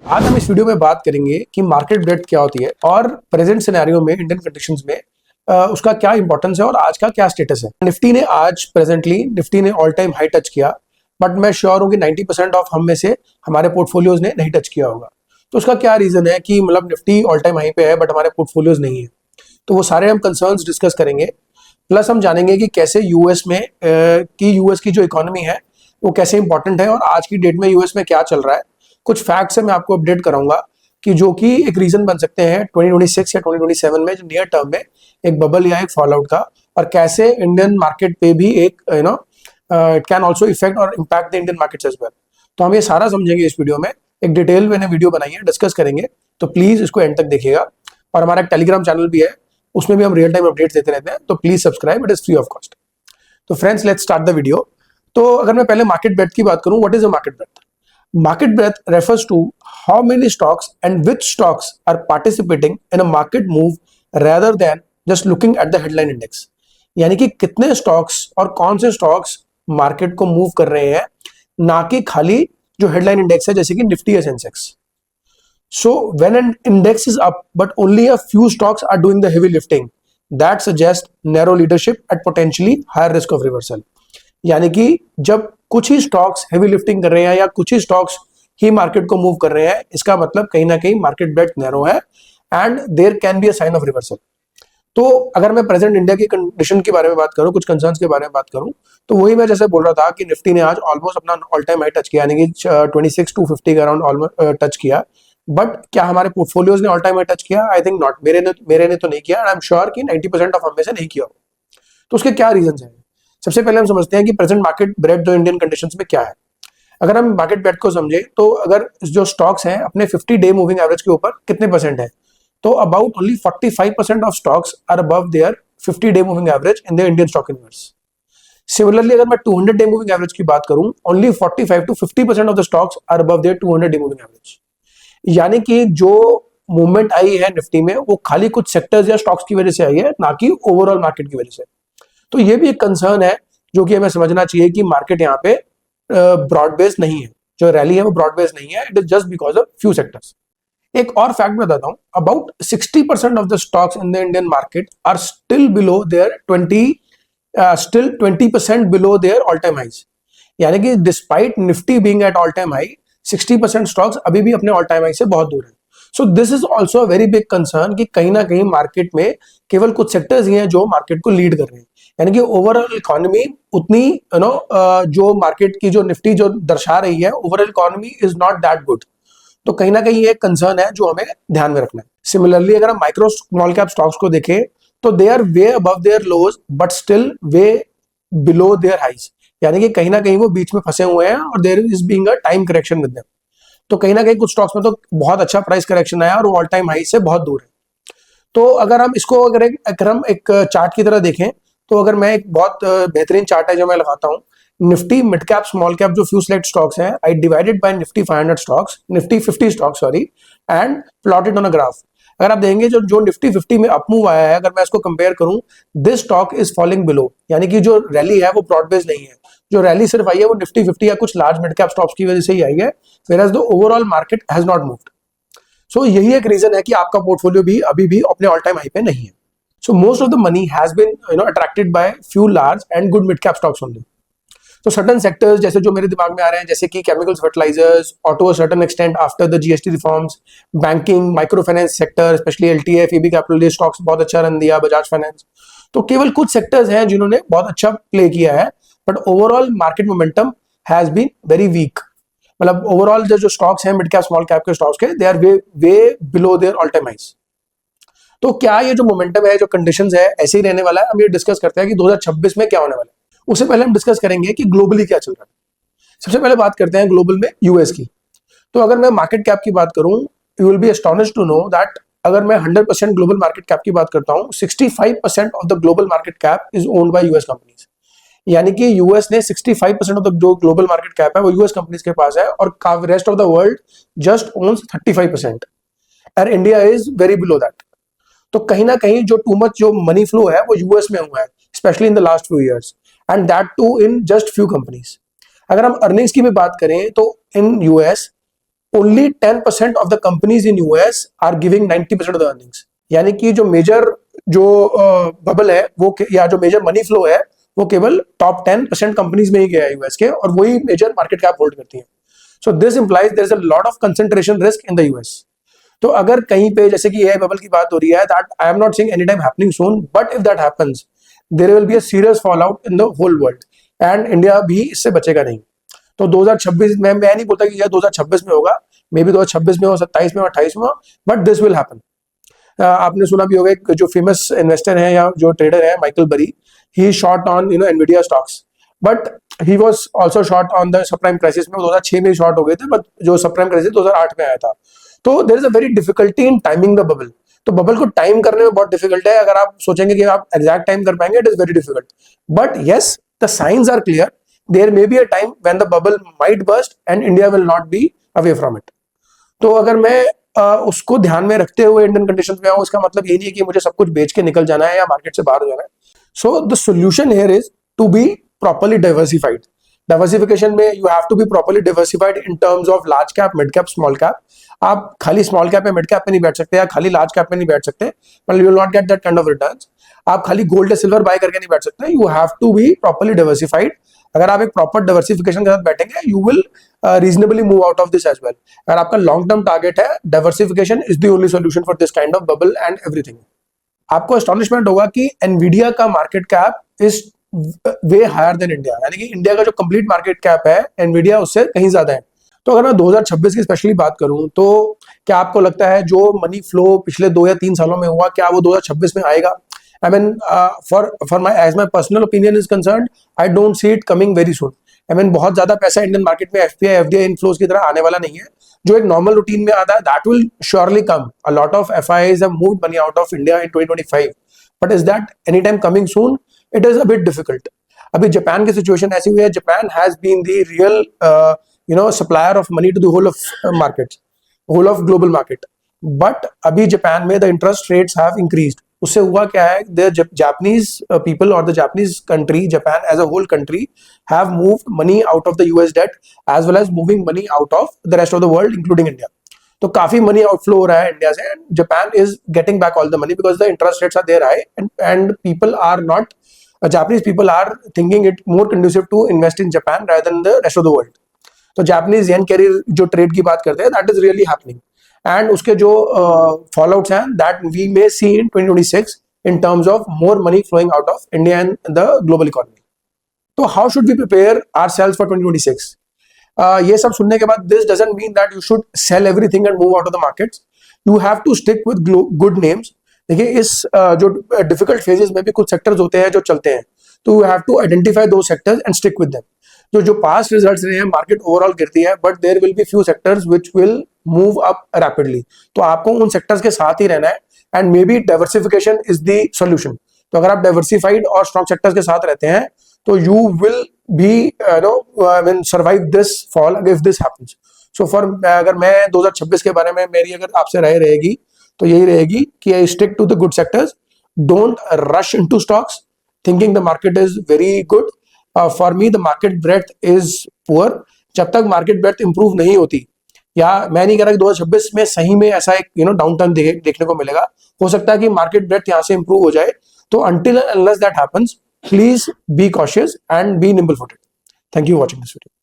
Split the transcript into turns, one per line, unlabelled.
आज हम इस वीडियो में बात करेंगे कि मार्केट ब्रेड्थ क्या होती है और प्रेजेंट सिनेरियो में इंडियन कंडीशंस में उसका क्या इंपॉर्टेंस है और आज का क्या स्टेटस है। निफ्टी ने आज प्रेजेंटली निफ्टी ने ऑल टाइम हाई टच किया, बट मैं श्योर हूँ कि 90% ऑफ हम में से हमारे पोर्टफोलियोज ने नहीं टच किया होगा। तो उसका क्या रीजन है कि मतलब निफ्टी ऑल टाइम हाई पे है बट हमारे पोर्टफोलियोज नहीं है। तो वो सारे हम कंसर्न्स डिस्कस करेंगे, प्लस हम जानेंगे कि कैसे यूएस में यूएस की जो इकोनॉमी है वो कैसे इंपॉर्टेंट है और आज की डेट में यूएस में क्या चल रहा है। कुछ फैक्ट्स है मैं आपको अपडेट कराऊंगा कि जो कि एक रीजन बन सकते हैं 2026 या 2027 में जो नियर टर्म में एक बबल या एक फॉल आउट का, और कैसे इंडियन मार्केट पे भी एक इट कैन ऑल्सो इफेक्ट और impact the Indian markets as well. तो हम ये सारा समझेंगे इस वीडियो में। एक डिटेल मैंने वीडियो बनाई है, डिस्कस करेंगे, तो प्लीज इसको एंड तक देखिएगा। और हमारा एक टेलीग्राम चैनल भी है, उसमें भी हम रियल टाइम अपडेट्स देते रहते हैं, तो please subscribe, it is free of cost. तो friends, let's start the video. तो अगर मैं पहले मार्केट ब्रेड्थ की बात करूं, what is a market breadth? Market breadth refers to how many stocks and which stocks are participating in a market move rather than just looking at the headline index। यानी कि कितने stocks और कौन से stocks market को move कर रहे हैं, ना कि खाली जो हेडलाइन इंडेक्स है जैसे कि निफ्टी या Sensex. So when an index is up but only a few stocks are doing the heavy lifting, that suggest narrow leadership at potentially higher risk of reversal. यानी कि जब कुछ ही स्टॉक्स हेवी लिफ्टिंग कर रहे हैं या कुछ ही स्टॉक्स ही मार्केट को मूव कर रहे हैं, इसका मतलब कहीं ना कहीं मार्केट ब्रेड्थ नैरो है and there can be a sign of reversal. तो अगर मैं प्रेजेंट इंडिया की कंडीशन के बारे में बात करूं, कुछ कंसर्न्स के बारे में बात करूं, तो वही मैं जैसे बोल रहा था कि निफ्टी ने आज ऑलमोस्ट अपना ऑल टाइम हाई टच किया, यानी कि 26,250 के अराउंड ऑलमोस्ट टच किया। बट क्या हमारे पोर्टफोलियोज ने ऑल टाइम हाई टच किया? I think not. मेरे ने तो नहीं किया, एंड आई एम श्योर कि 90% ऑफ हम में से नहीं किया। तो उसके क्या रीजन है? सबसे पहले हम समझते हैं कि प्रेजेंट मार्केट ब्रेड्थ जो इंडियन कंडीशंस में क्या है। अगर हम मार्केट ब्रेड्थ को समझे तो अगर जो स्टॉक्स हैं अपने 50 डे मूविंग एवरेज के ऊपर कितने परसेंट है, तो about only 45% of stocks are above their 50 day moving average in the Indian stock universe. Similarly अगर मैं 200 डे मूविंग एवरेज की बात करूं, only 45 to 50% of the stocks are above their 200 day moving average. यानी कि जो मूवमेंट आई है Nifty में वो खाली कुछ सेक्टर्स या स्टॉक्स की वजह से आई है, ना कि ओवरऑल मार्केट की वजह से। तो ये भी एक कंसर्न है जो कि हमें समझना चाहिए कि मार्केट यहाँ पे ब्रॉड बेस्ड नहीं है। जो रैली है वो ब्रॉड बेस्ड नहीं है, it is just because of few sectors. एक और फैक्ट बताता हूं, about 60% of the stocks in the Indian market are still below their 20% below their all time highs. यानी कि despite Nifty being at all time high, 60% stocks अभी भी अपने all time high से बहुत दूर है। So this is also a very big concern कि कहीं ना कहीं मार्केट में केवल कुछ सेक्टर्स ही हैं जो मार्केट को लीड कर रहे हैं। यानी कि ओवरऑल इकोनॉमी उतनी जो मार्केट की जो निफ्टी जो दर्शा रही है, overall economy is not that good. तो कहीं ना कहीं ये एक कंसर्न है जो हमें ध्यान में रखना है। सिमिलरली अगर हम माइक्रो स्मॉल कैप स्टॉक्स को देखें तो they are way above their lows but still way below their highs. यानी कि कहीं ना कहीं वो बीच में फंसे हुए हैं और there is being a time correction with them. तो कहीं ना कहीं कुछ स्टॉक्स में तो बहुत अच्छा प्राइस करेक्शन आया और वो ऑल टाइम हाई से बहुत दूर है। तो अगर हम इसको अगर हम एक चार्ट की तरह देखें, तो अगर मैं एक बहुत बेहतरीन चार्ट है जो मैं लगाता हूं, Nifty mid cap small cap जो फ्यू सिलेक्ट स्टॉक्स हैं, I divided by Nifty 500 stocks, Nifty 50 stocks sorry, and plotted on a graph. अगर आप देखेंगे जो जो निफ्टी 50 में अपमूव आया है, अगर मैं इसको कंपेयर करूं, this stock is falling below. यानी कि जो रैली है वो ब्रॉड बेस्ड नहीं है। जो रैली सिर्फ आई है वो निफ्टी 50 या कुछ लार्ज मिड कैप स्टॉक्स की वजह से ही आई है, whereas the overall market has not moved. So यही एक रीजन है कि आपका पोर्टफोलियो भी अभी भी अपने ऑल टाइम हाई पे नहीं है। So most of the money has been attracted by few large and good mid cap stocks only. So certain sectors जैसे जो मेरे दिमाग में आ रहे हैं, जैसे कि chemicals, fertilizers, auto a certain extent after the GST reforms, banking, microfinance sector, especially LTF, EB capital, ये stocks बहुत अच्छा रन दिया, बजाज फाइनेंस। तो केवल कुछ सेक्टर्स हैं जिन्होंने बहुत अच्छा प्ले किया है, but overall market momentum has been very weak. मतलब ओवरऑल जो स्टॉक्स हैं मिड कैप स्मॉल कैप के स्टॉक्स के, they are way below their all time highs. तो क्या ये जो मोमेंटम है, जो कंडीशंस है, ऐसे ही रहने वाला है? हम ये डिस्कस करते हैं कि 2026 में क्या होने वाला है। उससे पहले हम डिस्कस करेंगे कि ग्लोबली क्या चल रहा है। सबसे पहले बात करते हैं ग्लोबल में यूएस की। तो अगर मैं मार्केट कैप की बात करूं, you will be astonished to know that अगर मैं 100% ग्लोबल मार्केट कैप की बात करता हूं, 65% of the global market cap is owned by US companies. यानी कि यूएस ने 65% ऑफ द जो ग्लोबल मार्केट कैप है वो यूएस कंपनीज के पास है, और rest of the world just owns 35%, और India is very below that. तो कहीं ना कहीं जो टू मच जो मनी फ्लो है वो यूएस में हुआ है, specially in the last few years, and that to in just few companies. अगर हम अर्निंग्स की भी बात करें तो in US only 10% of the companies in US are giving 90% of the earnings. यानी कि जो मेजर जो बबल है वो या जो मेजर मनी फ्लो है वो केवल टॉप 10% कंपनीज में ही गया है यूएस के, और वही मेजर मार्केट कैप होल्ड करती है. So this implies there is a lot of concentration risk in the US. तो अगर कहीं पे जैसे कि एआई बबल की बात हो रही है, that I am not seeing any time happening soon, but if that happens there will be a serious fallout in the whole world, and India भी इससे बचेगा नहीं. तो 2026 में मैं नहीं बोलता कि यह 2026 में होगा, मे बी 2026 में हो, 27 में हो, 28 में हो, बट दिस विल हैपन. आपने सुना भी होगा एक जो फेमस इन्वेस्टर है या जो ट्रेडर है Michael Burry, he short on Nvidia stocks, but he was also short on the subprime crisis में. 2006 में शॉर्ट हो गए थे, बट जो सबप्राइम क्राइसिस 2008 में आया था. तो there is a very difficulty in timing the bubble. तो बबल को टाइम करने में बहुत डिफिकल्ट है. अगर आप सोचेंगे कि आप एग्जैक्ट टाइम कर पाएंगे, it is very difficult. But yes, the science are clear. There may be a time when the bubble might burst and India will not be away from it. तो अगर मैं उसको ध्यान में रखते हुए इंडियन कंडीशंस में आऊं, इसका मतलब ये नहीं है कि मुझे सब कुछ बेच के निकल जाना है या मार्केट से बाहर जाना है. So the solution here is to be properly diversified. Diversification में you have to be properly diversified in terms of large cap, mid cap, small cap. आप खाली स्मॉल कैप या मिड कैप पे नहीं बैठ सकते, या खाली लार्ज कैप पे नहीं बैठ सकते, मतलब you will not get that kind of returns. आप खाली गोल्ड या सिल्वर बाय करके नहीं बैठ सकते. You have to be properly diversified. अगर आप एक प्रॉपर डाइवर्सिफिकेशन के साथ बैठेंगे, you will reasonably move out of this as well. अगर आपका लॉन्ग टर्म टारगेट है, diversification is the only solution for this kind of bubble and everything. आपको एस्टॉनिशमेंट होगा कि एनवीडिया का market cap is way higher than India, यानी कि India का जो कंप्लीट मार्केट कैप है एनवीडिया उससे कहीं ज्यादा है. तो अगर मैं 2026 की स्पेशली बात करूं, तो क्या आपको लगता है जो मनी फ्लो पिछले 2 या 3 सालों में हुआ, क्या वो 2026 में आएगा? I mean, as my personal opinion is concerned, I don't see it coming very soon. I mean, बहुत ज्यादा पैसा इंडियन मार्केट में एफपीआई, एफडीआई इनफ्लोज की तरह आने वाला नहीं है, जो एक नॉर्मल रूटीन में आता है. That will surely come. A lot of FIIs have moved money out of India in 2025, but is that any time coming soon? It is a bit difficult. अभी जापान की सिचुएशन ऐसी हुई है, Japan has been the real supplier of money to the whole of market, whole of global market. बट अभी Japan में the interest rates have increased. उससे हुआ क्या है, द जापानीज पीपल और the Japanese country, Japan as a whole country, have moved money out of the US debt as well as moving money out of the rest of the world including India. तो काफी money outflow हो रहा है India से, and Japan is getting back all the money because the interest rates are there high, and people are not, Japanese people are thinking it more conducive to invest in Japan rather than the rest of the world. तो Japanese yen carry जो trade की बात करते हैं, that is really happening. And उसके जो fallouts हैं, that we may see in 2026 in terms of more money flowing out of India and the global economy. So how should we prepare ourselves for 2026? ये सब सुनने के बाद this doesn't mean that you should sell everything and move out of the markets. You have to stick with good names. देखिए इस जो difficult phases में भी कुछ sectors होते हैं जो चलते हैं, तो you have to identify those sectors and stick with them. जो past results रहे हैं, market overall गिरती है, but there will be few sectors which will move up rapidly. तो आपको उन sectors के साथ ही रहना है, and maybe diversification is the solution. तो अगर आप diversified और strong sectors के साथ रहते हैं, तो you will be survive this fall if this happens. So for अगर मैं 2026 के बारे में मेरी अगर आपसे राय रहेगी, तो यही रहेगी कि I stick to the good sectors. Don't rush into stocks thinking the market is very good. For me the market breadth is poor. जब तक market breadth improve नहीं होती, या मैं नहीं कह रहा कि 2026 में सही में ऐसा एक डाउन टर्न देखने को मिलेगा, हो सकता है कि मार्केट ब्रेथ यहाँ से इंप्रूव हो जाए. तो until unless that happens, please be cautious and be nimble footed. Thank you for watching this video.